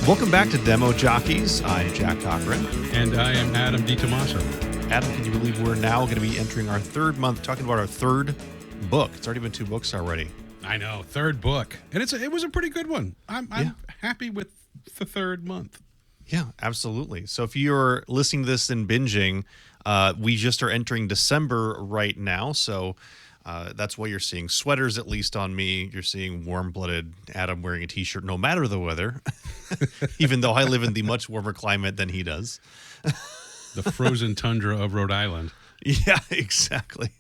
Welcome back to Demo Jockeys. I'm Jack Cochran. And I am Adam DiTomaso. Adam, can you believe we're now going to be entering our third month, talking about our third book? It's already been 2 books already. I know, third book. And it was a pretty good one. I'm happy with the third month. Yeah, absolutely. So if you're listening to this and binging, we just are entering December right now. So that's why you're seeing sweaters, at least on me. You're seeing warm-blooded Adam wearing a T-shirt no matter the weather, even though I live in the much warmer climate than he does. The frozen tundra of Rhode Island. Yeah, exactly.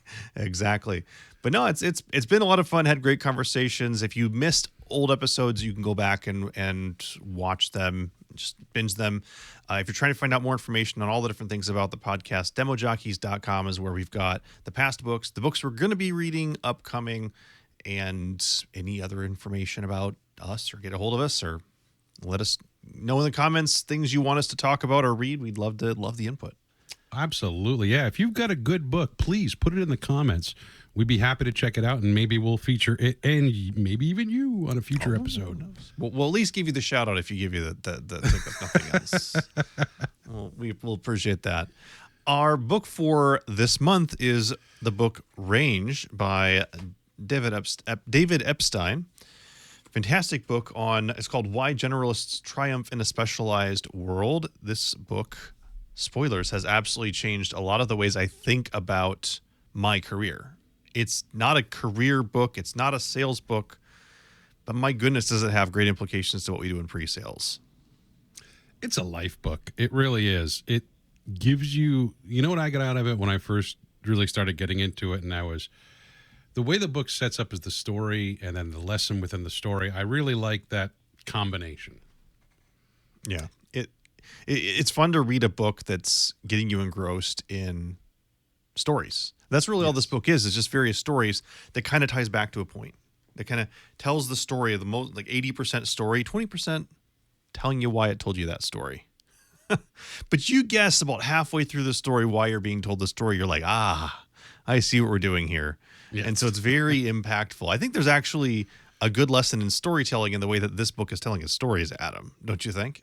But no, it's been a lot of fun. Had great conversations. If you missed old episodes, you can go back and watch them, just binge them. If you're trying to find out more information on all the different things about the podcast, demojockeys.com is where we've got the past books, the books we're going to be reading upcoming, and any other information about us, or get a hold of us, or let us know in the comments things you want us to talk about or read. We'd love the input. Absolutely. Yeah. If you've got a good book, please put it in the comments. We'd be happy to check it out, and maybe we'll feature it, and maybe even you, on a future episode. We'll at least give you the shout out if you give you the tip, if nothing else. We'll appreciate that. Our book for this month is the book Range by David Epstein. Fantastic book it's called Why Generalists Triumph in a Specialized World. This book, spoilers, has absolutely changed a lot of the ways I think about my career. It's not a career book. It's not a sales book. But my goodness, does it have great implications to what we do in pre-sales. It's a life book. It really is. It gives you know what I got out of it when I first really started getting into it, and that was the way the book sets up is the story and then the lesson within the story. I really like that combination. Yeah. It's fun to read a book that's getting you engrossed in stories. That's really all this book is just various stories that kind of ties back to a point. That kind of tells the story of the most, like 80% story, 20% telling you why it told you that story. But you guess about halfway through the story why you're being told the story. You're like, I see what we're doing here. Yes. And so it's very impactful. I think there's actually a good lesson in storytelling in the way that this book is telling its stories, Adam. Don't you think?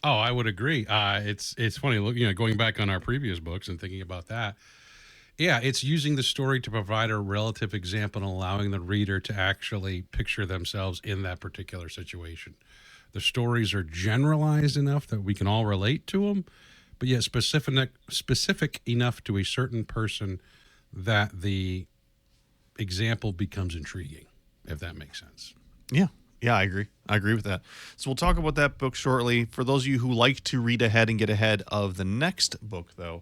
Oh, I would agree. It's funny, going back on our previous books and thinking about that. Yeah, it's using the story to provide a relative example and allowing the reader to actually picture themselves in that particular situation. The stories are generalized enough that we can all relate to them, but yet specific enough to a certain person that the example becomes intriguing, if that makes sense. Yeah, I agree. I agree with that. So we'll talk about that book shortly. For those of you who like to read ahead and get ahead of the next book, though,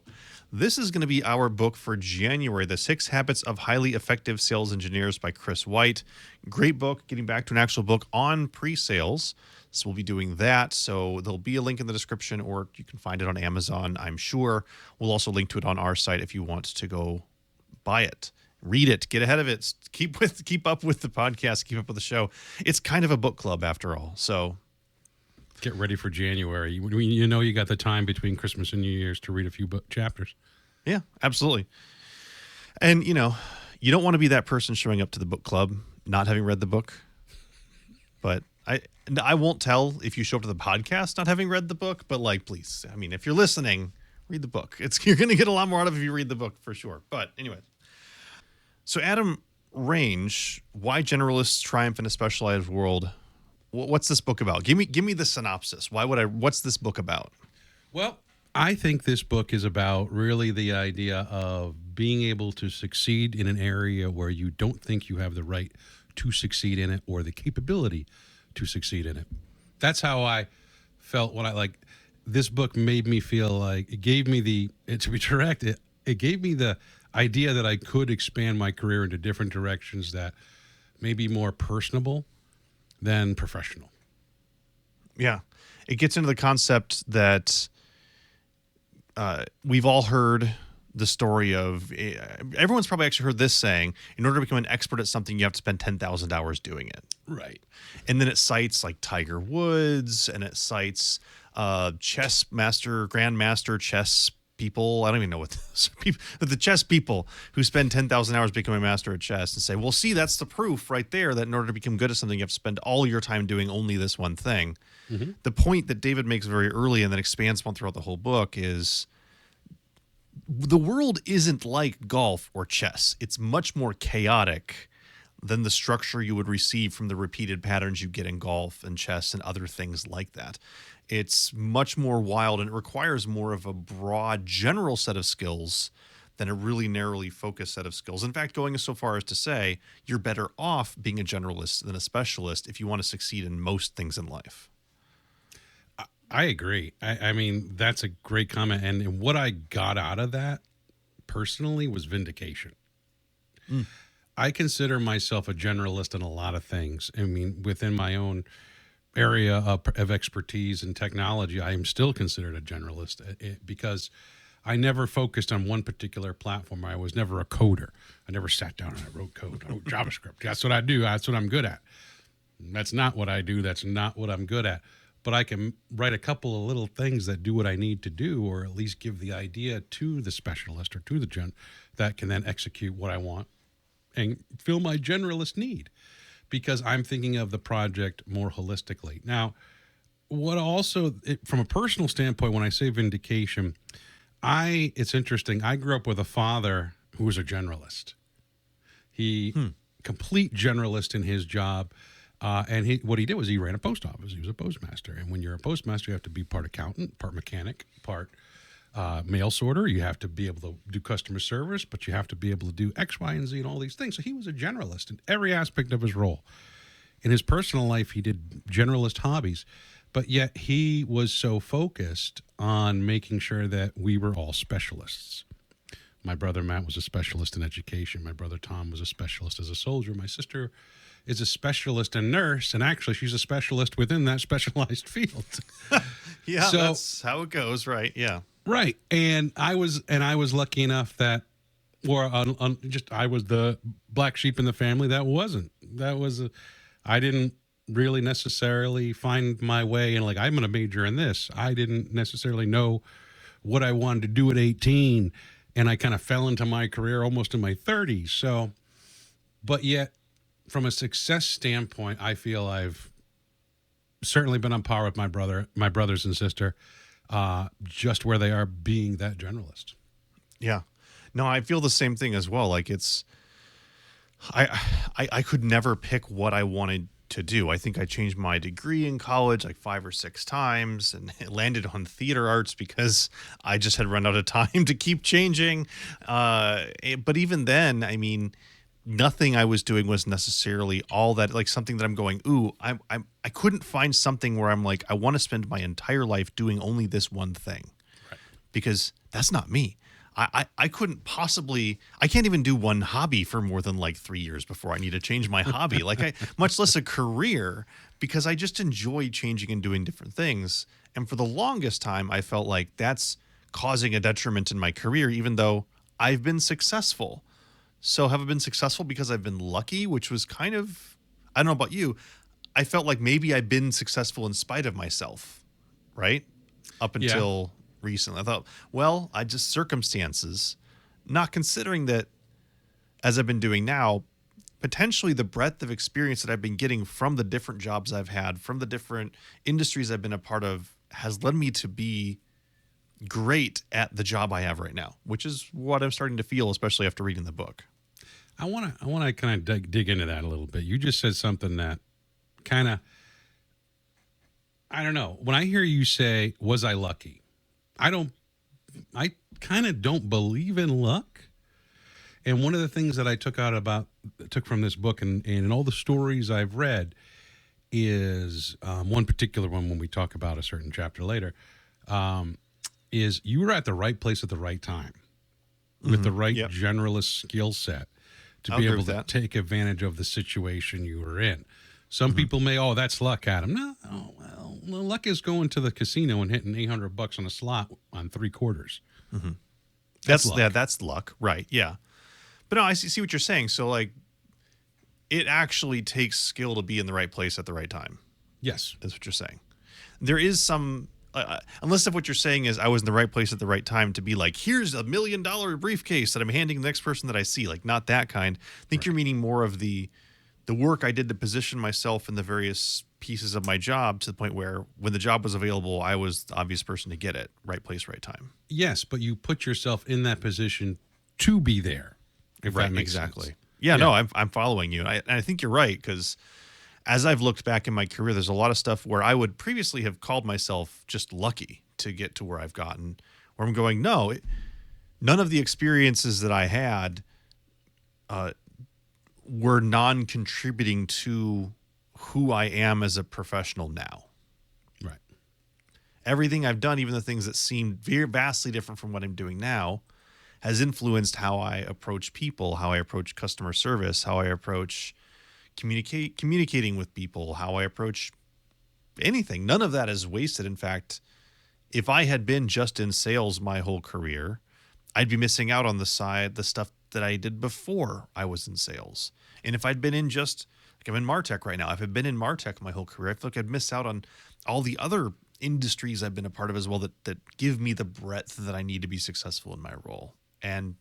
this is going to be our book for January, The 6 Habits of Highly Effective Sales Engineers by Chris White. Great book, getting back to an actual book on pre-sales. So we'll be doing that. So there'll be a link in the description, or you can find it on Amazon, I'm sure. We'll also link to it on our site if you want to go buy it. Read it, get ahead of it, keep up with the podcast, keep up with the show. It's kind of a book club after all. So get ready for January. You got the time between Christmas and New Year's to read a few book chapters. Yeah, absolutely. And you don't want to be that person showing up to the book club not having read the book. But I won't tell if you show up to the podcast not having read the book, but please, if you're listening, read the book. You're going to get a lot more out of it if you read the book for sure. But anyway. So Adam, Range, Why Generalists Triumph in a Specialized World. What's this book about? Give me the synopsis. What's this book about? Well, I think this book is about really the idea of being able to succeed in an area where you don't think you have the right to succeed in it or the capability to succeed in it. That's how I felt when this book made me feel like it gave me it gave me the idea that I could expand my career into different directions that may be more personable than professional. Yeah. It gets into the concept that we've all heard the story of, everyone's probably actually heard this saying, in order to become an expert at something, you have to spend 10,000 hours doing it. Right. And then it cites Tiger Woods, and it cites grandmaster chess people, I don't even know what people, the chess people who spend 10,000 hours becoming a master at chess and say, well, see, that's the proof right there that in order to become good at something, you have to spend all your time doing only this one thing. The point that David makes very early and then expands upon throughout the whole book is the world isn't like golf or chess. It's much more chaotic than the structure you would receive from the repeated patterns you get in golf and chess and other things like that. It's much more wild, and it requires more of a broad, general set of skills than a really narrowly focused set of skills. In fact, going so far as to say you're better off being a generalist than a specialist if you want to succeed in most things in life. I agree. I mean, that's a great comment. And what I got out of that personally was vindication. I consider myself a generalist in a lot of things. I mean, within my own area of expertise in technology, I am still considered a generalist because I never focused on one particular platform. I was never a coder. I never sat down and I wrote code. I wrote JavaScript. That's what I do. That's what I'm good at. That's not what I do. That's not what I'm good at. But I can write a couple of little things that do what I need to do, or at least give the idea to the specialist or to the gen that can then execute what I want and fill my generalist need, because I'm thinking of the project more holistically. Now, what also, from a personal standpoint, when I say vindication, it's interesting. I grew up with a father who was a generalist. He complete generalist in his job. And what he did was he ran a post office. He was a postmaster. And when you're a postmaster, you have to be part accountant, part mechanic, part mail sorter. You have to be able to do customer service, but you have to be able to do X, Y, and Z and all these things. So he was a generalist in every aspect of his role. In his personal life, he did generalist hobbies, but yet he was so focused on making sure that we were all specialists. My brother Matt was a specialist in education. My brother Tom was a specialist as a soldier. My sister is a specialist in nurse, and actually she's a specialist within that specialized field. Yeah, so, that's how it goes, right? Yeah. Right. And I was lucky enough that, I was the black sheep in the family I didn't really necessarily find my way, and like, I'm going to major in this. I didn't necessarily know what I wanted to do at 18, and I kind of fell into my career almost in my 30s. So, but yet, from a success standpoint, I feel I've certainly been on par with my brothers and sister, just where they are being that generalist. Yeah. No, I feel the same thing as well. Like I could never pick what I wanted to do. I think I changed my degree in college like 5 or 6 times and it landed on theater arts because I just had run out of time to keep changing. But even then, I mean, nothing I was doing was necessarily all that, like something that I'm going, ooh, I couldn't find something where I'm like, I want to spend my entire life doing only this one thing, right? Because that's not me. I couldn't possibly, I can't even do one hobby for more than like 3 years before I need to change my hobby. Much less a career, because I just enjoy changing and doing different things. And for the longest time, I felt like that's causing a detriment in my career, even though I've been successful. So have I been successful because I've been lucky, which was kind of, I don't know about you. I felt like maybe I've been successful in spite of myself, right? Up until recently. I thought, well, I just circumstances, not considering that, as I've been doing now, potentially the breadth of experience that I've been getting from the different jobs I've had, from the different industries I've been a part of, has led me to be great at the job I have right now, which is what I'm starting to feel, especially after reading the book. I want to kind of dig into that a little bit. You just said something that kind of, I don't know. When I hear you say, was I lucky? I kind of don't believe in luck. And one of the things that I took from this book and in all the stories I've read is one particular one when we talk about a certain chapter later, is you were at the right place at the right time with the right generalist skill set to be able to take advantage of the situation you were in. Some people may, that's luck, Adam. No, well, luck is going to the casino and hitting $800 on a slot on 3 quarters. That's luck. Yeah, that's luck, right? Yeah, but no, I see what you're saying. So like, it actually takes skill to be in the right place at the right time. Yes, that's what you're saying. There is some unless if what you're saying is I was in the right place at the right time to be like, here's $1 million briefcase that I'm handing the next person that I see. Like, not that kind. I think you're meaning more of the work I did to position myself in the various pieces of my job to the point where when the job was available, I was the obvious person to get it. Right place, right time. Yes, but you put yourself in that position to be there. If that makes exactly. sense. Yeah, no, I'm following you. And I think you're right, because as I've looked back in my career, there's a lot of stuff where I would previously have called myself just lucky to get to where I've gotten, where I'm going, no, none of the experiences that I had were non-contributing to who I am as a professional now. Right. Everything I've done, even the things that seem very vastly different from what I'm doing now, has influenced how I approach people, how I approach customer service, how I approach communicating with people, how I approach anything. None of that is wasted. In fact, if I had been just in sales my whole career, I'd be missing out on the stuff that I did before I was in sales. And if I'd been in just, like I'm in MarTech right now, if I'd been in MarTech my whole career, I feel like I'd miss out on all the other industries I've been a part of as well that give me the breadth that I need to be successful in my role. And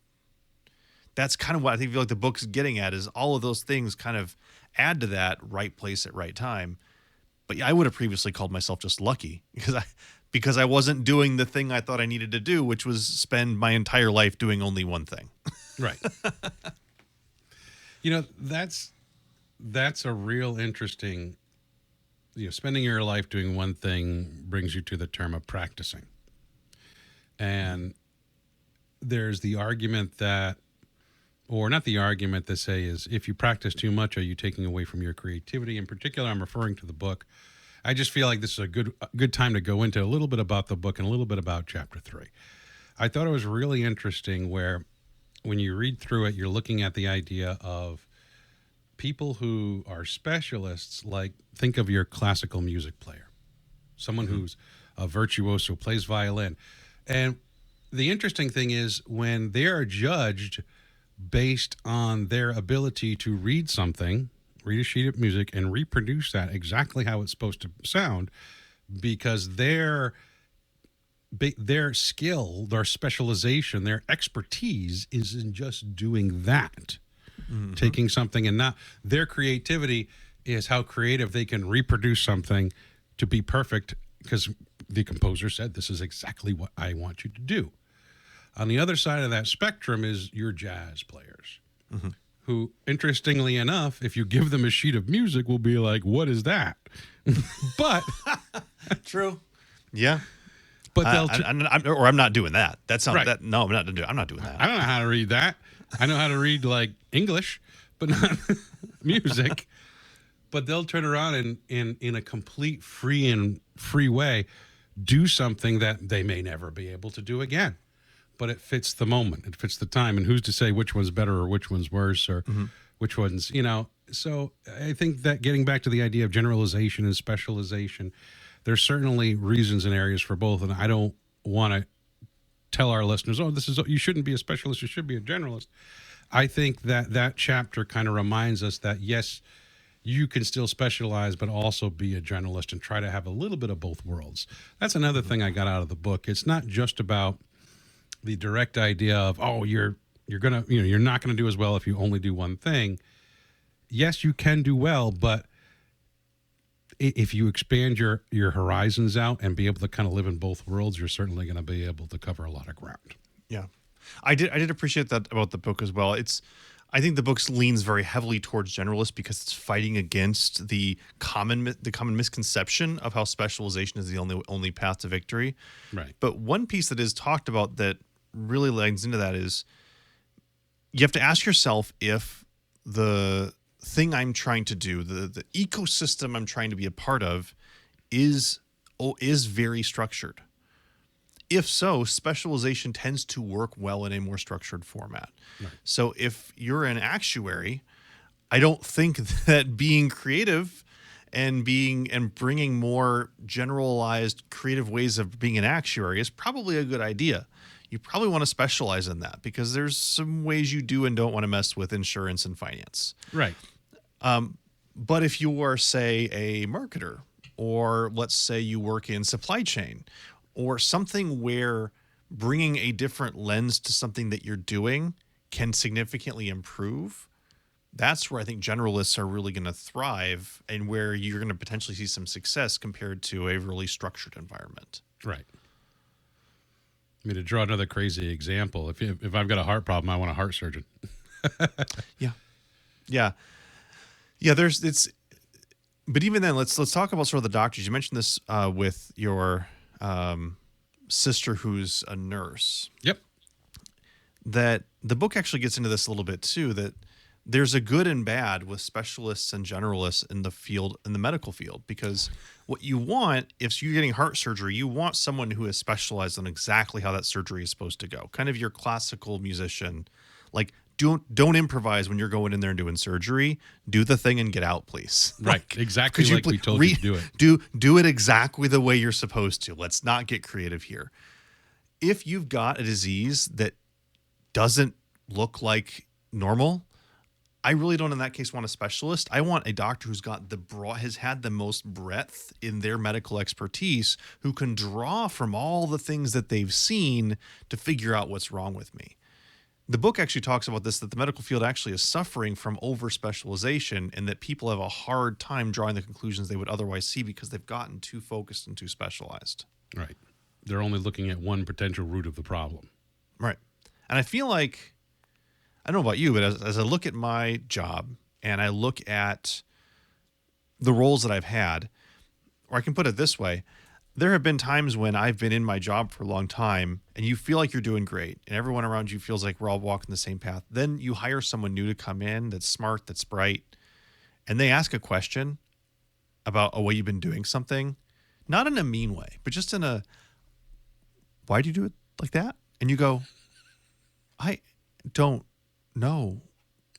that's kind of what I think, feel like the book's getting at, is all of those things kind of add to that right place at right time. But yeah, I would have previously called myself just lucky because I wasn't doing the thing I thought I needed to do, which was spend my entire life doing only one thing. Right. That's a real interesting, spending your life doing one thing brings you to the term of practicing. And there's the argument that, or not the argument that say is, if you practice too much, are you taking away from your creativity? In particular, I'm referring to the book. I just feel like this is a good time to go into a little bit about the book and a little bit about chapter 3. I thought it was really interesting where when you read through it, you're looking at the idea of people who are specialists, like think of your classical music player, someone who's a virtuoso, plays violin. And the interesting thing is when they are judged based on their ability to read a sheet of music and reproduce that exactly how it's supposed to sound, because their skill, their specialization, their expertise is in just doing that. Mm-hmm. Taking something and not their creativity is how creative they can reproduce something to be perfect, because the composer said, this is exactly what I want you to do. On the other side of that spectrum is your jazz players, who, interestingly enough, if you give them a sheet of music, will be like, what is that? But true. Yeah. But I'm not doing that. That sounds right. that. No, I'm not doing that. I don't know how to read that. I know how to read like English, but not music. But they'll turn around and in a complete free way do something that they may never be able to do again. But it fits the moment. It fits the time. And who's to say which one's better or which one's worse or which one's, So I think that getting back to the idea of generalization and specialization, there's certainly reasons and areas for both. And I don't want to tell our listeners, you shouldn't be a specialist, you should be a generalist. I think that chapter kind of reminds us that, yes, you can still specialize, but also be a generalist and try to have a little bit of both worlds. That's another thing I got out of the book. It's not just about the direct idea of, you're not gonna do as well if you only do one thing. Yes, you can do well, but if you expand your horizons out and be able to kind of live in both worlds, you're certainly going to be able to cover a lot of ground. Yeah, I did appreciate that about the book as well. I think the book leans very heavily towards generalist because it's fighting against the common misconception of how specialization is the only path to victory. Right. But one piece that is talked about that really leans into that is you have to ask yourself if the thing I'm trying to do, the ecosystem I'm trying to be a part of, is very structured. If so, specialization tends to work well in a more structured format. Right. So if you're an actuary, I don't think that being creative and bringing more generalized creative ways of being an actuary is probably a good idea. You probably want to specialize in that because there's some ways you do and don't want to mess with insurance and finance. Right. But if you are, say, a marketer, or let's say you work in supply chain, or something where bringing a different lens to something that you're doing can significantly improve. That's where I think generalists are really going to thrive and where you're going to potentially see some success compared to a really structured environment. Right. I mean, to draw another crazy example, if I've got a heart problem, I want a heart surgeon. Yeah. Yeah. Yeah. But even then, let's talk about sort of the doctors. You mentioned this with your sister who's a nurse. Yep. That the book actually gets into this a little bit too, that there's a good and bad with specialists and generalists in the field, in the medical field, because what you want, if you're getting heart surgery, you want someone who is specialized on exactly how that surgery is supposed to go. Kind of your classical musician, like don't improvise when you're going in there and doing surgery. Do the thing and get out, please. Right. Like, Exactly could like we told you to do it. Do it exactly the way you're supposed to. Let's not get creative here. If you've got a disease that doesn't look like normal, I really don't in that case want a specialist. I want a doctor who's got has had the most breadth in their medical expertise, who can draw from all the things that they've seen to figure out what's wrong with me. The book actually talks about this, that the medical field actually is suffering from over specialization and that people have a hard time drawing the conclusions they would otherwise see because they've gotten too focused and too specialized. Right. They're only looking at one potential root of the problem. Right. And I feel like, I don't know about you, but as I look at my job and I look at the roles that I've had, or I can put it this way, there have been times when I've been in my job for a long time and you feel like you're doing great and everyone around you feels like we're all walking the same path. Then you hire someone new to come in that's smart, that's bright, and they ask a question about a way you've been doing something, not in a mean way, but just in a, why do you do it like that? And you go, I don't know.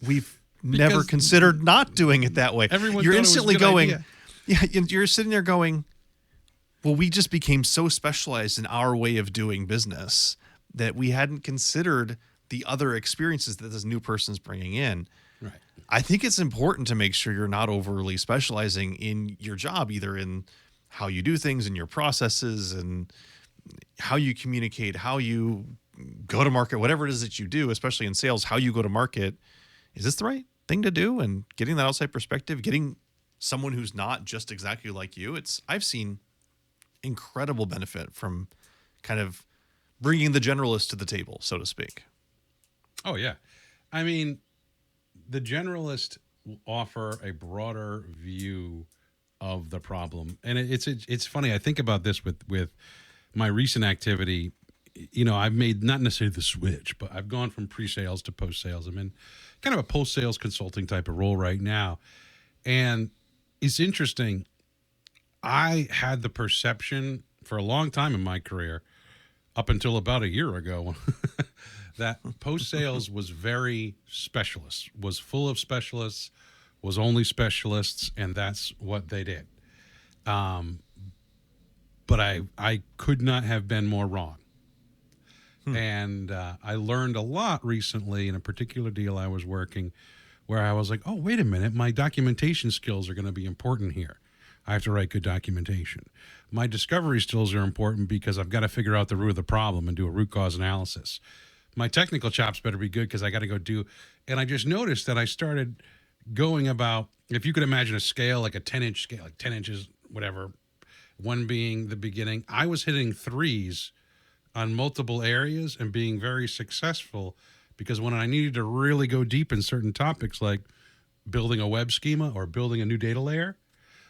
We've never considered not doing it that way. Everyone You're thought it was a instantly good going, idea. yeah, you're sitting there going, well, we just became so specialized in our way of doing business that we hadn't considered the other experiences that this new person's bringing in. Right. I think it's important to make sure you're not overly specializing in your job, either in how you do things and your processes and how you communicate, how you go to market, whatever it is that you do, especially in sales, how you go to market. Is this the right thing to do? And getting that outside perspective, getting someone who's not just exactly like you. I've seen incredible benefit from kind of bringing the generalist to the table, so to speak. Oh, yeah. I mean, the generalist will offer a broader view of the problem. And it's funny. I think about this with my recent activity. You know, I've made not necessarily the switch, but I've gone from pre-sales to post-sales. I'm in kind of a post-sales consulting type of role right now. And it's interesting. I had the perception for a long time in my career, up until about a year ago, that post-sales was very specialist, was full of specialists, was only specialists, and that's what they did. But I could not have been more wrong. And I learned a lot recently in a particular deal I was working where I was like, oh, wait a minute, my documentation skills are going to be important here. I have to write good documentation. My discovery skills are important because I've got to figure out the root of the problem and do a root cause analysis. My technical chops better be good because I got to go do. And I just noticed that I started going about, if you could imagine a scale, like a 10-inch scale, like 10 inches, whatever, one being the beginning, I was hitting threes on multiple areas and being very successful because when I needed to really go deep in certain topics like building a web schema or building a new data layer,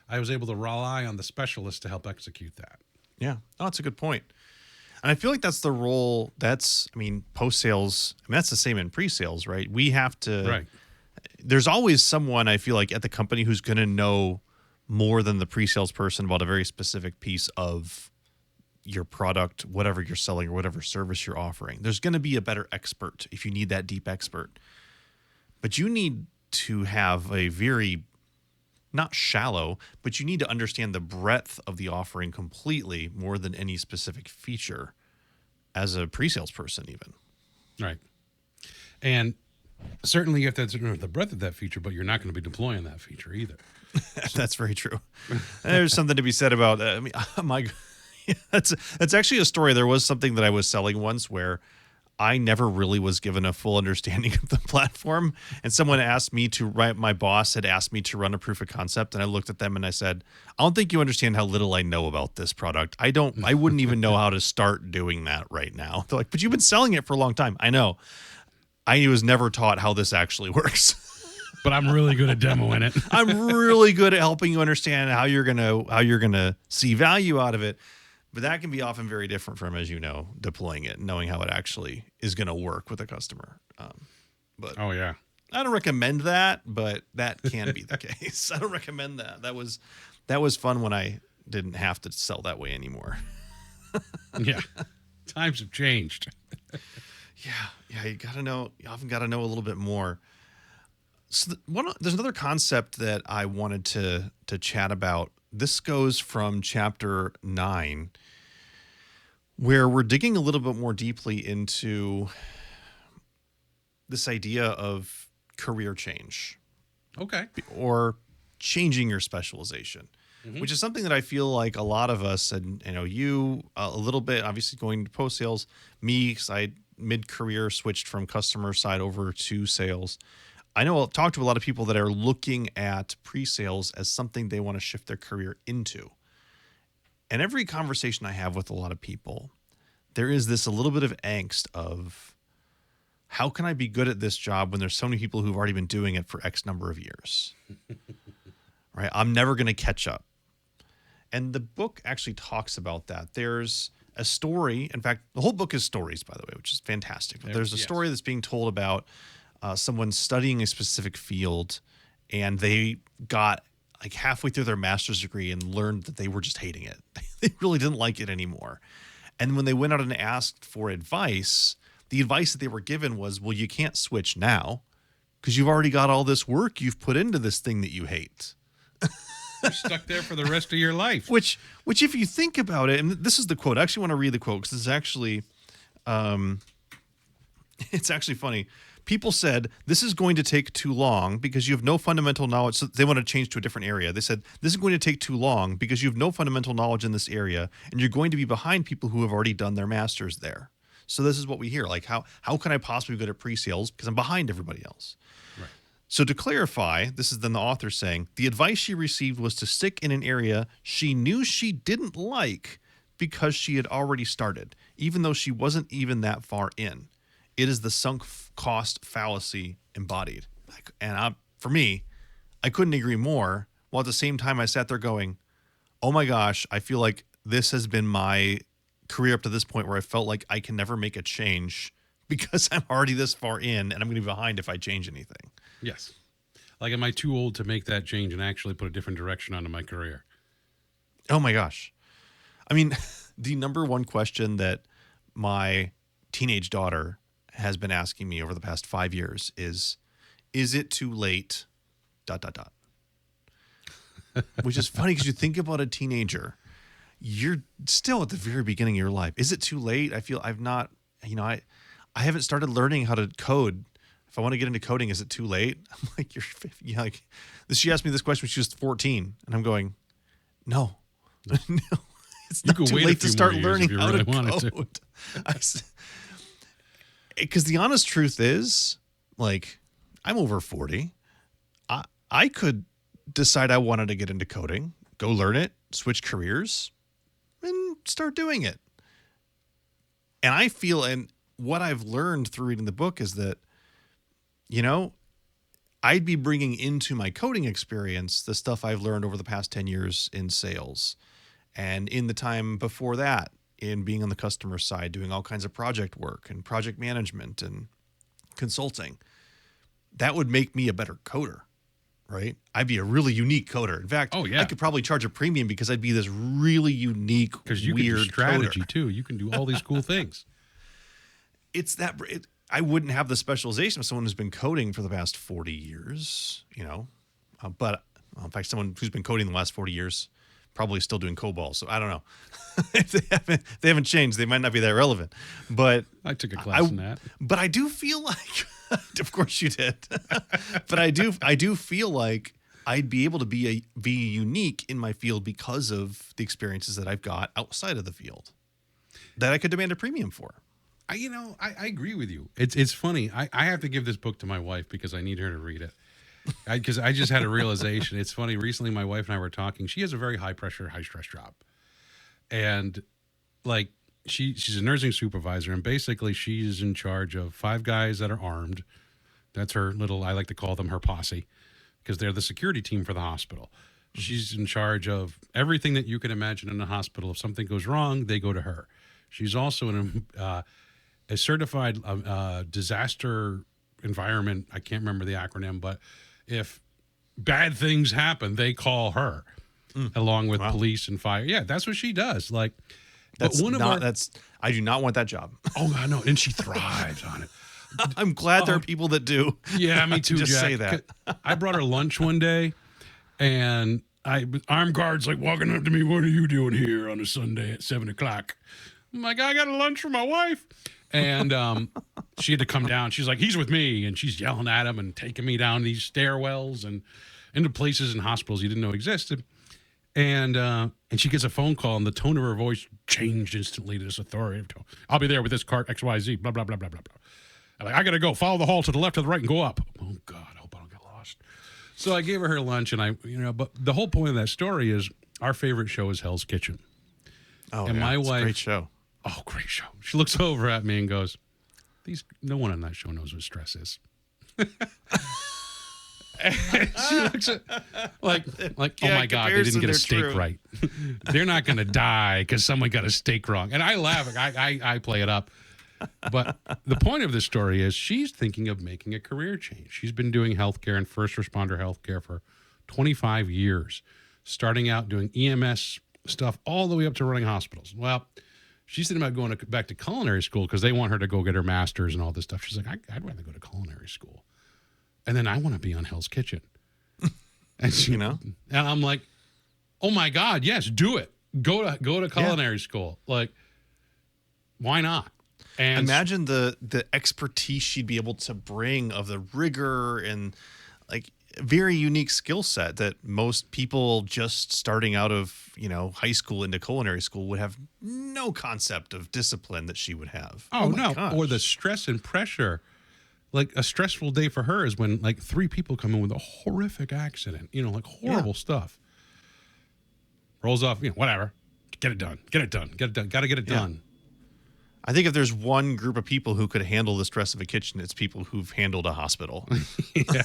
I was able to rely on the specialist to help execute that. Yeah. Oh, that's a good point. And I feel like that's the role post-sales, that's the same in pre-sales, right? We have to, Right. There's always someone I feel like at the company who's going to know more than the pre-sales person about a very specific piece of your product, whatever you're selling or whatever service you're offering. There's going to be a better expert if you need that deep expert. But you need to have a very, not shallow, but you need to understand the breadth of the offering completely more than any specific feature as a pre-sales person even. Right. And certainly you have to know the breadth of that feature, but you're not going to be deploying that feature either. That's very true. There's something to be said about. I mean, my that's actually a story. There was something that I was selling once where I never really was given a full understanding of the platform, and someone asked me to write. My boss had asked me to run a proof of concept, and I looked at them and I said, "I don't think you understand how little I know about this product. I wouldn't even know how to start doing that right now." They're like, "But you've been selling it for a long time." I know. I was never taught how this actually works. But I'm really good at demoing it. I'm really good at helping you understand how you're gonna see value out of it. But that can be often very different from, as you know, deploying it, knowing how it actually is going to work with a customer. But Oh, yeah. I don't recommend that, but that can be the case. I don't recommend that. That was fun when I didn't have to sell that way anymore. Yeah. Times have changed. Yeah. You gotta know. You often got to know a little bit more. So there's another concept that I wanted to chat about. This goes from chapter 9, where we're digging a little bit more deeply into this idea of career change Okay. or changing your specialization, which is something that I feel like a lot of us, and you a little bit, obviously going to post sales, me, 'cause I mid-career switched from customer side over to sales. I know I've talked to a lot of people that are looking at pre-sales as something they want to shift their career into. And every conversation I have with a lot of people, there is this a little bit of angst of, how can I be good at this job when there's so many people who've already been doing it for X number of years? Right? I'm never going to catch up. And the book actually talks about that. There's a story. In fact, the whole book is stories, by the way, which is fantastic. But there's a story that's being told about someone studying a specific field, and they got like halfway through their master's degree and learned that they were just hating it. They really didn't like it anymore. And when they went out and asked for advice, the advice that they were given was, well, you can't switch now because you've already got all this work you've put into this thing that you hate. You're stuck there for the rest of your life. Which if you think about it, and this is the quote. I actually want to read the quote because it's actually funny. People said, this is going to take too long because you have no fundamental knowledge. So they want to change to a different area. They said, this is going to take too long because you have no fundamental knowledge in this area, and you're going to be behind people who have already done their masters there. So this is what we hear. Like, how can I possibly be good at pre-sales because I'm behind everybody else? Right. So to clarify, this is then the author saying, the advice she received was to stick in an area she knew she didn't like because she had already started, even though she wasn't even that far in. It is the sunk cost fallacy embodied. And for me, I couldn't agree more. While at the same time, I sat there going, oh my gosh, I feel like this has been my career up to this point where I felt like I can never make a change because I'm already this far in and I'm going to be behind if I change anything. Yes. Like, am I too old to make that change and actually put a different direction onto my career? Oh my gosh. I mean, the number one question that my teenage daughter has been asking me over the past 5 years is it too late, ... Which is funny because you think about a teenager, you're still at the very beginning of your life. Is it too late? I feel I've not, I haven't started learning how to code. If I want to get into coding, is it too late? I'm like, she asked me this question when she was 14, and I'm going, no, no, it's not too late to start learning how to code. Because the honest truth is, like, I'm over 40. I could decide I wanted to get into coding, go learn it, switch careers, and start doing it. And I feel, and what I've learned through reading the book is that, I'd be bringing into my coding experience the stuff I've learned over the past 10 years in sales, and in the time before that, in being on the customer side, doing all kinds of project work and project management and consulting. That would make me a better coder, right? I'd be a really unique coder. In fact, I could probably charge a premium because I'd be this really unique, because you weird can do strategy coder. too. You can do all these cool things. I wouldn't have the specialization of someone who's been coding for the past 40 years, but in fact, someone who's been coding the last 40 years probably still doing COBOL. So I don't know. If they haven't changed, they might not be that relevant. But I took a class in that. But I do feel like, of course you did. But I do feel like I'd be able to be unique in my field because of the experiences that I've got outside of the field that I could demand a premium for. I agree with you. It's funny. I have to give this book to my wife because I need her to read it. Because I just had a realization. It's funny. Recently, my wife and I were talking. She has a very high pressure, high stress job, and like she's a nursing supervisor, and basically she's in charge of 5 guys that are armed. That's her little. I like to call them her posse because they're the security team for the hospital. She's in charge of everything that you can imagine in a hospital. If something goes wrong, they go to her. She's also a certified disaster environment. I can't remember the acronym, but if bad things happen, they call her along with police and fire. Yeah, that's what she does. Like, That's I do not want that job. Oh, I know. And she thrives on it. I'm glad there are people that do. Yeah, me too, Just Jack. say that. I brought her lunch one day, and armed guards like walking up to me. What are you doing here on a Sunday at 7:00? I'm like, I got a lunch for my wife. And she had to come down. She's like, he's with me. And she's yelling at him and taking me down these stairwells and into places and hospitals you didn't know existed. And she gets a phone call, and the tone of her voice changed instantly to this authoritative tone. I'll be there with this cart XYZ, blah, blah, blah, blah, blah, blah. I'm like, I got to go. Follow the hall to the left, to the right, and go up. Oh, God, I hope I don't get lost. So I gave her lunch, and but the whole point of that story is our favorite show is Hell's Kitchen. Oh, and yeah, my it's wife, a great show. Oh, great show. She looks over at me and goes, no one on that show knows what stress is. And she looks at like oh my God, they didn't get a steak right. They're not going to die because someone got a steak wrong. And I laugh. I play it up. But the point of this story is she's thinking of making a career change. She's been doing healthcare and first responder healthcare for 25 years, starting out doing EMS stuff all the way up to running hospitals. Well, she's thinking about going back to culinary school because they want her to go get her master's and all this stuff. She's like, I'd rather go to culinary school. And then I want to be on Hell's Kitchen. And she, and I'm like, oh my God, yes, do it. Go to culinary school. Like, why not? And imagine the expertise she'd be able to bring of the rigor and like very unique skill set that most people just starting out of, high school into culinary school would have no concept of discipline that she would have. Oh no. Gosh. Or the stress and pressure. Like a stressful day for her is when like 3 people come in with a horrific accident, like horrible stuff. Rolls off, whatever. Get it done. Got to get it done. I think if there's one group of people who could handle the stress of a kitchen, it's people who've handled a hospital. Yeah.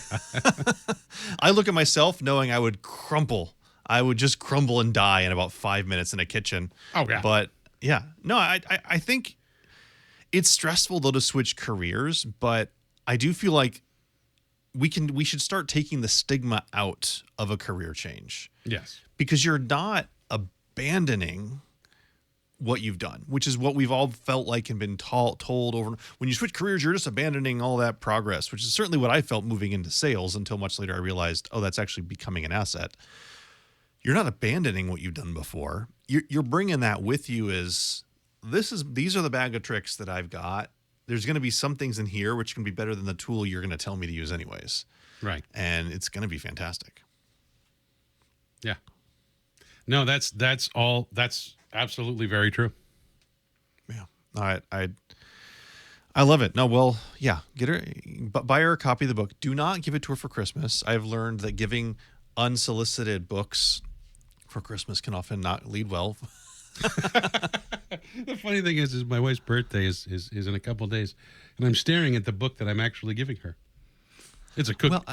I look at myself knowing I would crumple. I would just crumble and die in about 5 minutes in a kitchen. Oh, yeah. But yeah, no, I think it's stressful though to switch careers, but I do feel like we should start taking the stigma out of a career change. Yes. Because you're not abandoning what you've done, which is what we've all felt like and been told over. When you switch careers, you're just abandoning all that progress, which is certainly what I felt moving into sales until much later I realized, oh, that's actually becoming an asset. You're not abandoning what you've done before. You're bringing that with you as these are the bag of tricks that I've got. There's going to be some things in here which can be better than the tool you're going to tell me to use anyways. Right. And it's going to be fantastic. Yeah. No, that's absolutely very true. Yeah. All right. I love it. No, well, yeah, buy her a copy of the book. Do not give it to her for Christmas. I've learned that giving unsolicited books for Christmas can often not lead well. The funny thing is my wife's birthday is in a couple of days, and I'm staring at the book that I'm actually giving her. It's a cook. Well,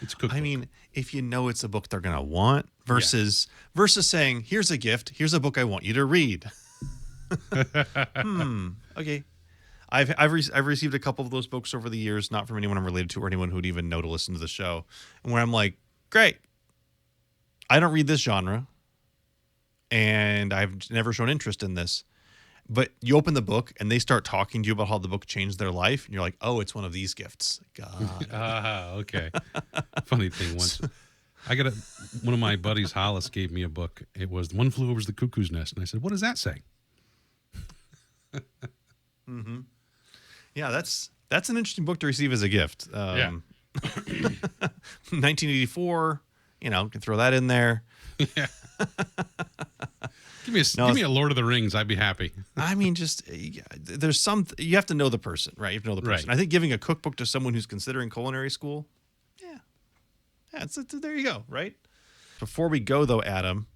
it's a cookbook. I mean, if you know it's a book they're going to want versus saying, here's a gift, here's a book I want you to read. Okay. I've received a couple of those books over the years, not from anyone I'm related to or anyone who'd even know to listen to the show, and where I'm like, great. I don't read this genre, and I've never shown interest in this. But you open the book, and they start talking to you about how the book changed their life, and you're like, oh, it's one of these gifts. God. Okay. Funny thing, once one of my buddies, Hollis, gave me a book. It was One Flew Over the Cuckoo's Nest, and I said, what does that say? Mm-hmm. Yeah, that's an interesting book to receive as a gift. 1984, can throw that in there. Yeah. Give me a Lord of the Rings. I'd be happy. I mean, just there's you have to know the person, right? You have to know the person. Right. I think giving a cookbook to someone who's considering culinary school, there you go, right? Before we go, though, Adam,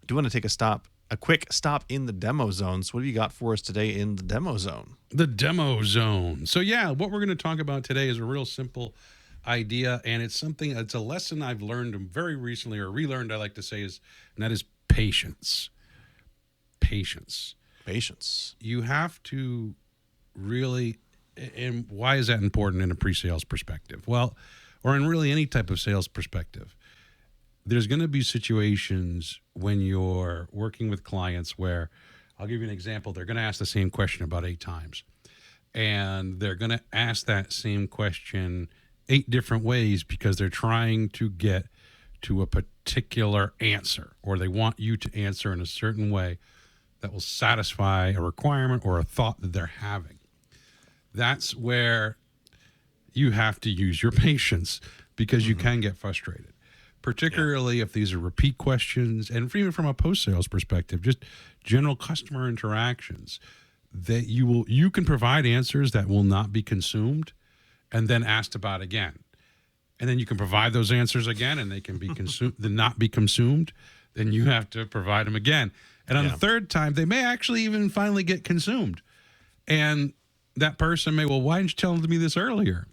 I do want to take a quick stop in the demo zone. So what have you got for us today in the demo zone? The demo zone. So yeah, what we're going to talk about today is a real simple idea, and it's a lesson I've learned very recently, or relearned, I like to say, and that is patience. Patience. You have to really, and why is that important in a pre-sales perspective? Well, or in really any type of sales perspective. There's going to be situations when you're working with clients where, I'll give you an example, they're going to ask the same question about 8 times. And they're going to ask that same question 8 different ways because they're trying to get to a particular answer, or they want you to answer in a certain way that will satisfy a requirement or a thought that they're having. That's where you have to use your patience, because you can get frustrated, particularly if these are repeat questions, and even from a post-sales perspective, just general customer interactions, that you can provide answers that will not be consumed and then asked about again. And then you can provide those answers again and they can be consumed, then not be consumed. Then you have to provide them again. And on the third time, they may actually even finally get consumed. And that person may, well, why didn't you tell me this earlier?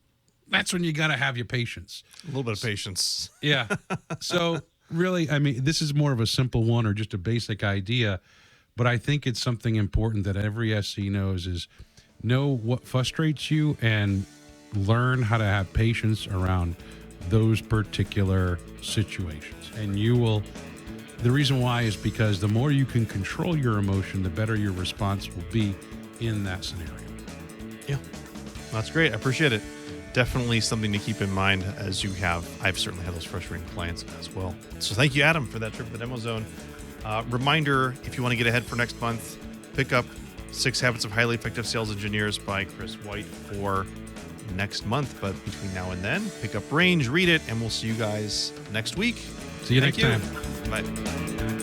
That's when you got to have your patience. A little bit of patience. Yeah. So really, I mean, this is more of a simple one or just a basic idea, but I think it's something important that every SC knows is know what frustrates you and learn how to have patience around those particular situations. And the reason why is because the more you can control your emotion, the better your response will be in that scenario. Yeah, that's great. I appreciate it. Definitely something to keep in mind as I've certainly had those frustrating clients as well. So thank you, Adam, for that trip to the demo zone. Reminder, if you want to get ahead for next month, pick up 6 Habits of Highly Effective Sales Engineers by Chris White for next month. But between now and then, pick up Range, read it, and we'll see you guys next week. See you next time. Bye.